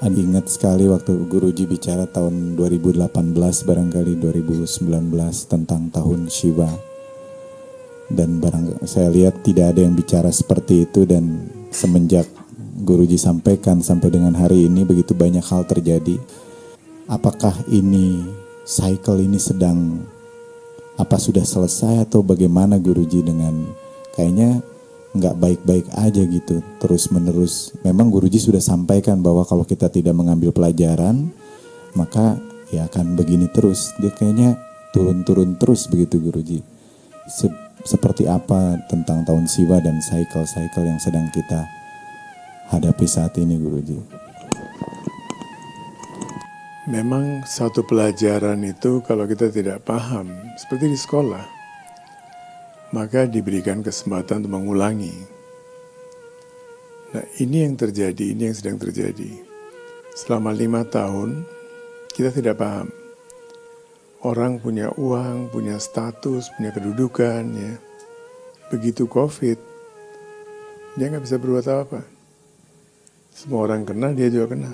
Ingat sekali waktu Guruji bicara tahun 2018 barangkali 2019 tentang tahun Shiva. Dan saya lihat tidak ada yang bicara seperti itu, dan semenjak Guruji sampaikan sampai dengan hari ini begitu banyak hal terjadi. Apakah ini cycle ini sudah selesai atau bagaimana Guruji? Dengan kayaknya nggak baik-baik aja gitu, terus menerus. Memang Guruji sudah sampaikan bahwa kalau kita tidak mengambil pelajaran maka ya akan begini terus. Dia kayaknya turun-turun terus begitu Guruji. Seperti apa tentang tahun Shiva dan cycle-cycle yang sedang kita hadapi saat ini Guruji? Memang satu pelajaran itu kalau kita tidak paham, seperti di sekolah, maka diberikan kesempatan untuk mengulangi. Nah, ini yang terjadi, ini yang sedang terjadi. Selama 5 tahun, kita tidak paham. Orang punya uang, punya status, punya kedudukan, ya. Begitu COVID, dia nggak bisa berbuat apa-apa. Semua orang kena, dia juga kena.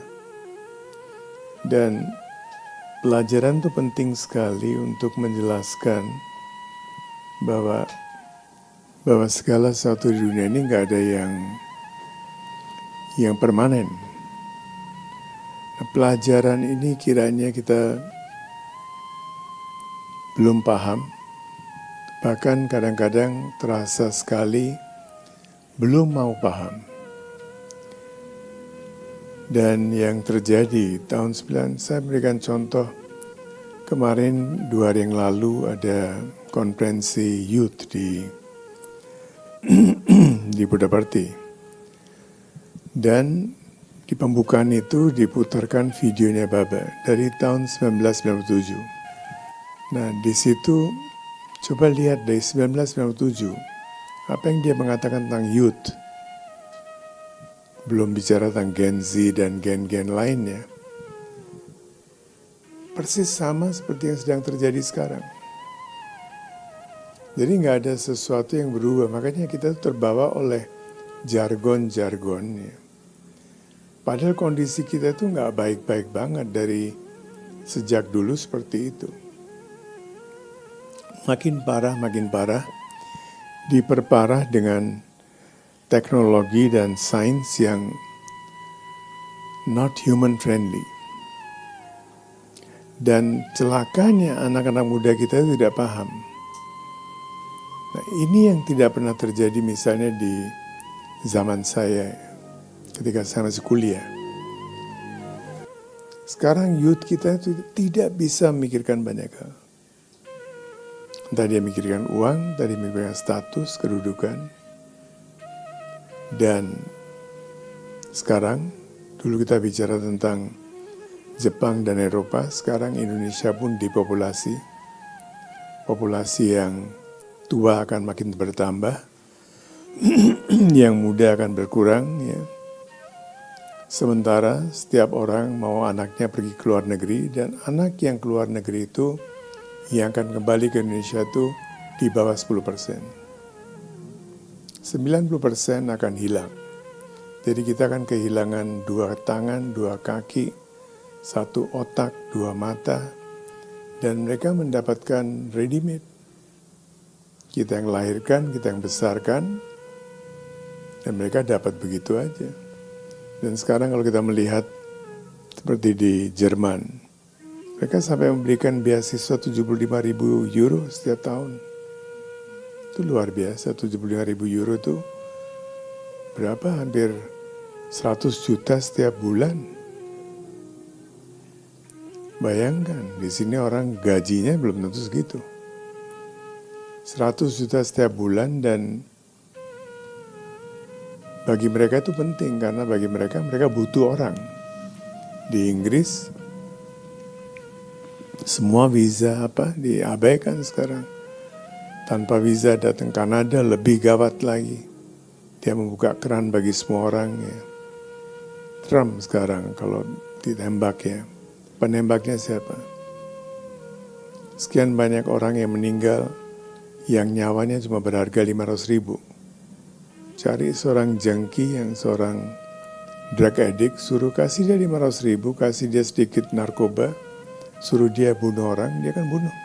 Dan pelajaran itu penting sekali untuk menjelaskan bahwa segala sesuatu di dunia ini nggak ada yang permanen. Nah, pelajaran ini kiranya kita belum paham, bahkan kadang-kadang terasa sekali belum mau paham. Dan yang terjadi tahun 9, saya berikan contoh, kemarin 2 hari yang lalu ada konferensi youth di Pudaparti. Dan di pembukaan itu diputarkan videonya Baba dari tahun 1997. Nah, di situ coba lihat dari 1997, apa yang dia mengatakan tentang youth. Belum bicara tentang Gen Z dan gen-gen lainnya. Persis sama seperti yang sedang terjadi sekarang. Jadi nggak ada sesuatu yang berubah, makanya kita terbawa oleh jargon-jargonnya. Padahal kondisi kita itu nggak baik-baik banget dari sejak dulu seperti itu. Makin parah, diperparah dengan teknologi dan sains yang not human friendly. Dan celakanya anak-anak muda kita tidak paham. Nah, ini yang tidak pernah terjadi misalnya di zaman saya ketika saya masih kuliah. Sekarang youth kita itu tidak bisa memikirkan banyak hal. Entah dia mikirkan uang, entah dia mikirkan status, kedudukan. Dan sekarang, dulu kita bicara tentang Jepang dan Eropa, sekarang Indonesia pun dipopulasi. Populasi yang tua akan makin bertambah, yang muda akan berkurang. Ya. Sementara setiap orang mau anaknya pergi ke luar negeri, dan anak yang keluar negeri itu yang akan kembali ke Indonesia itu di bawah 10%. 90% akan hilang. Jadi kita akan kehilangan 2 tangan, 2 kaki, 1 otak, 2 mata, dan mereka mendapatkan ready-made. Kita yang lahirkan, kita yang besarkan, dan mereka dapat begitu aja. Dan sekarang kalau kita melihat seperti di Jerman, mereka sampai memberikan beasiswa 75.000 euro setiap tahun. Itu luar biasa, 75.000 euro itu berapa? Hampir 100 juta setiap bulan. Bayangkan, di sini orang gajinya belum tentu segitu. 100 juta setiap bulan, dan bagi mereka itu penting karena bagi mereka butuh orang. Di Inggris semua visa diabaikan sekarang. Tanpa visa datang Kanada lebih gawat lagi. Dia membuka keran bagi semua orang. Ya. Trump sekarang kalau ditembak ya, penembaknya siapa? Sekian banyak orang yang meninggal, yang nyawanya cuma berharga 500.000. Cari seorang jengki yang seorang drug addict, suruh kasih dia 500.000, kasih dia sedikit narkoba, suruh dia bunuh orang, dia akan bunuh.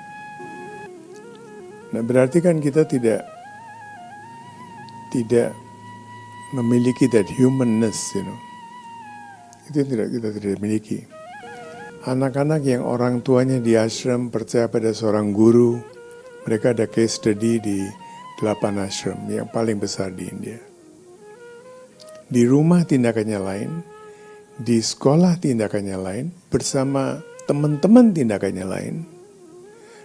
Nah, berarti kan kita tidak memiliki that humanness, Itu yang kita tidak miliki. Anak-anak yang orang tuanya di ashram percaya pada seorang guru, mereka ada case study di 8 ashram yang paling besar di India. Di rumah tindakannya lain, di sekolah tindakannya lain, bersama teman-teman tindakannya lain.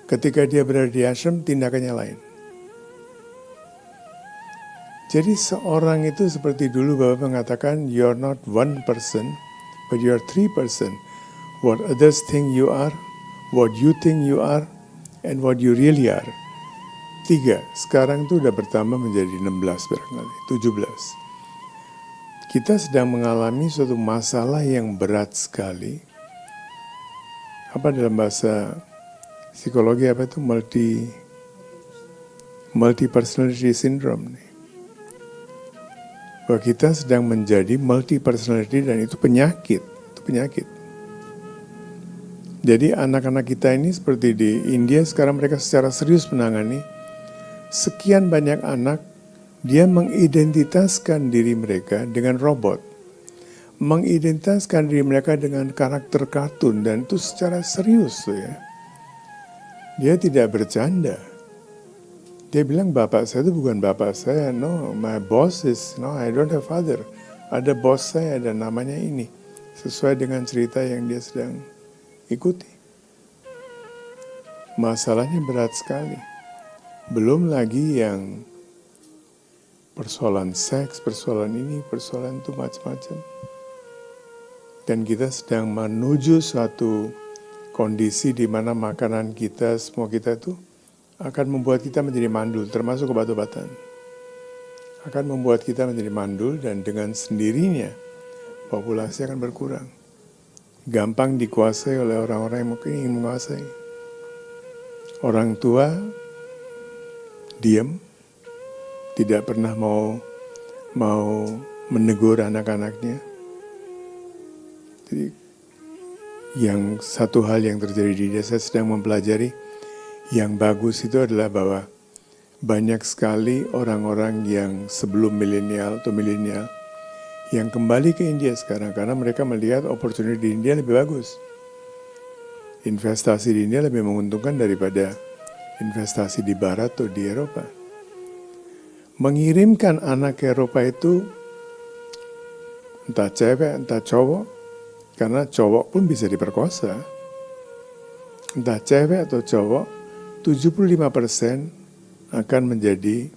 Ketika dia berada di ashram, tindakannya lain. Jadi seorang itu seperti dulu Bapak mengatakan, you're not one person, but you're 3%. What others think you are, what you think you are, and what you really are. 3, sekarang itu udah bertambah menjadi 16 barangkali, 17. Kita sedang mengalami suatu masalah yang berat sekali. Apa dalam bahasa psikologi apa itu multi personality syndrome nih. Bahwa kita sedang menjadi multi personality dan itu penyakit. Jadi anak-anak kita ini seperti di India sekarang mereka secara serius menangani sekian banyak anak, dia mengidentitaskan diri mereka dengan robot, mengidentitaskan diri mereka dengan karakter kartun dan itu secara serius ya. Dia tidak bercanda. Dia bilang bapak saya itu bukan bapak saya, no, my boss is, no, I don't have father. Ada bos saya dan namanya ini, sesuai dengan cerita yang dia sedang ikuti. Masalahnya berat sekali. Belum lagi yang persoalan seks, persoalan ini, persoalan itu macam-macam. Dan kita sedang menuju suatu kondisi di mana makanan kita, semua kita itu akan membuat kita menjadi mandul, termasuk obat-obatan. Akan membuat kita menjadi mandul dan dengan sendirinya populasi akan berkurang. Gampang dikuasai oleh orang-orang yang mungkin ingin menguasai. Orang tua diam, tidak pernah mau menegur anak-anaknya. Jadi yang satu hal yang terjadi di desa sedang mempelajari. Yang bagus itu adalah bahwa banyak sekali orang-orang yang sebelum milenial yang kembali ke India sekarang karena mereka melihat opportunity di India lebih bagus. Investasi di India lebih menguntungkan daripada investasi di Barat atau di Eropa. Mengirimkan anak ke Eropa itu entah cewek, entah cowok, karena cowok pun bisa diperkosa. Entah cewek atau cowok, 75% akan menjadi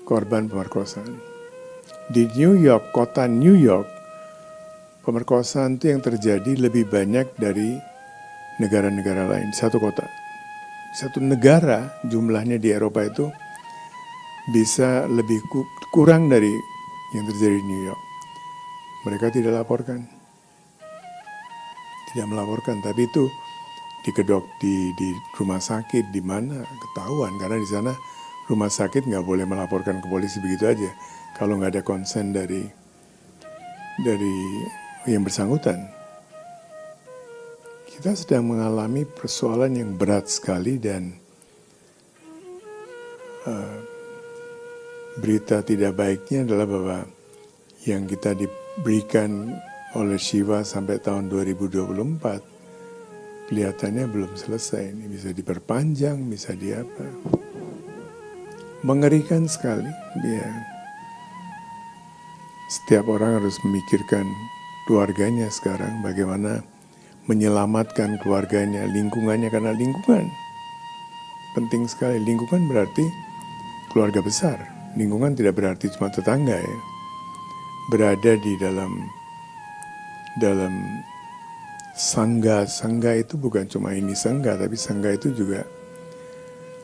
korban pemerkosaan. Di New York, kota New York, pemerkosaan itu yang terjadi lebih banyak dari negara-negara lain. Satu kota. Satu negara jumlahnya di Eropa itu bisa lebih kurang dari yang terjadi di New York. Mereka tidak laporkan. Tidak melaporkan, tapi itu dikedok di rumah sakit di mana ketahuan karena di sana rumah sakit nggak boleh melaporkan ke polisi begitu aja kalau nggak ada konsen dari yang bersangkutan. Kita sedang mengalami persoalan yang berat sekali dan berita tidak baiknya adalah bahwa yang kita diberikan oleh Shiva sampai tahun 2024 kelihatannya belum selesai, ini bisa diperpanjang, bisa diapa. Mengerikan sekali, dia. Setiap orang harus memikirkan keluarganya sekarang, bagaimana menyelamatkan keluarganya, lingkungannya, karena lingkungan penting sekali. Lingkungan berarti keluarga besar, lingkungan tidak berarti cuma tetangga ya. Berada di dalam sangga itu bukan cuma ini sangga, tapi sangga itu juga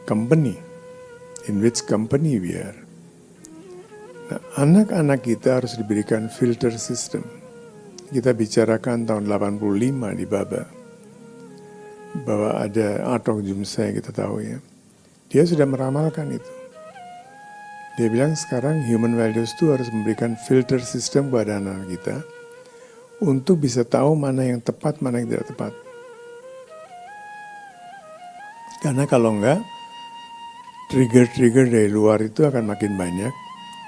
company. In which company we are. Nah, anak-anak kita harus diberikan filter system. Kita bicarakan tahun 85 di Baba. Bahwa ada Atok Jumsa yang kita tahu ya. Dia sudah meramalkan itu. Dia bilang sekarang human values itu harus memberikan filter system kepada anak-anak kita untuk bisa tahu mana yang tepat, mana yang tidak tepat. Karena kalau enggak, trigger-trigger dari luar itu akan makin banyak,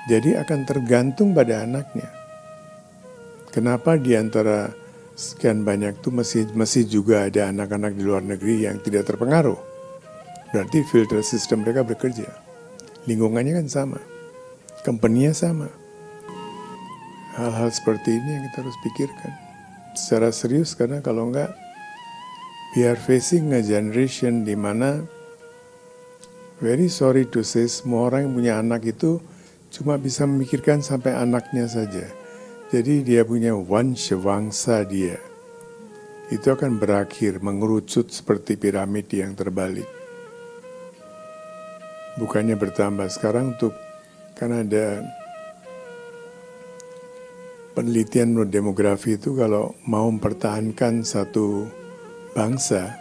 jadi akan tergantung pada anaknya. Kenapa di antara sekian banyak itu masih juga ada anak-anak di luar negeri yang tidak terpengaruh? Berarti filter sistem mereka bekerja. Lingkungannya kan sama, company-nya sama. Hal-hal seperti ini yang kita harus pikirkan secara serius, karena kalau enggak, we are facing a generation di mana, very sorry to say, semua orang yang punya anak itu cuma bisa memikirkan sampai anaknya saja. Jadi dia punya wansha, bangsa dia. Itu akan berakhir mengerucut seperti piramid yang terbalik. Bukannya bertambah. Sekarang kan ada penelitian menurut demografi itu, kalau mau mempertahankan satu bangsa,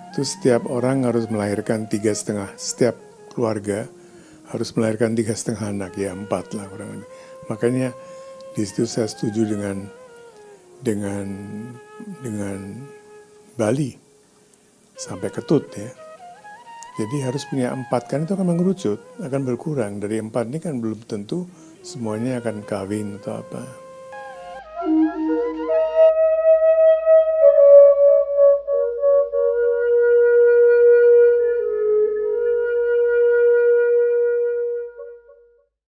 itu setiap orang harus melahirkan 3,5, setiap keluarga harus melahirkan 3,5 anak, ya 4 lah kurang lebih. Makanya di situ saya setuju dengan Bali sampai Ketut ya. Jadi harus punya 4, kan itu akan mengerucut, akan berkurang. Dari 4 ini kan belum tentu semuanya akan kawin atau apa.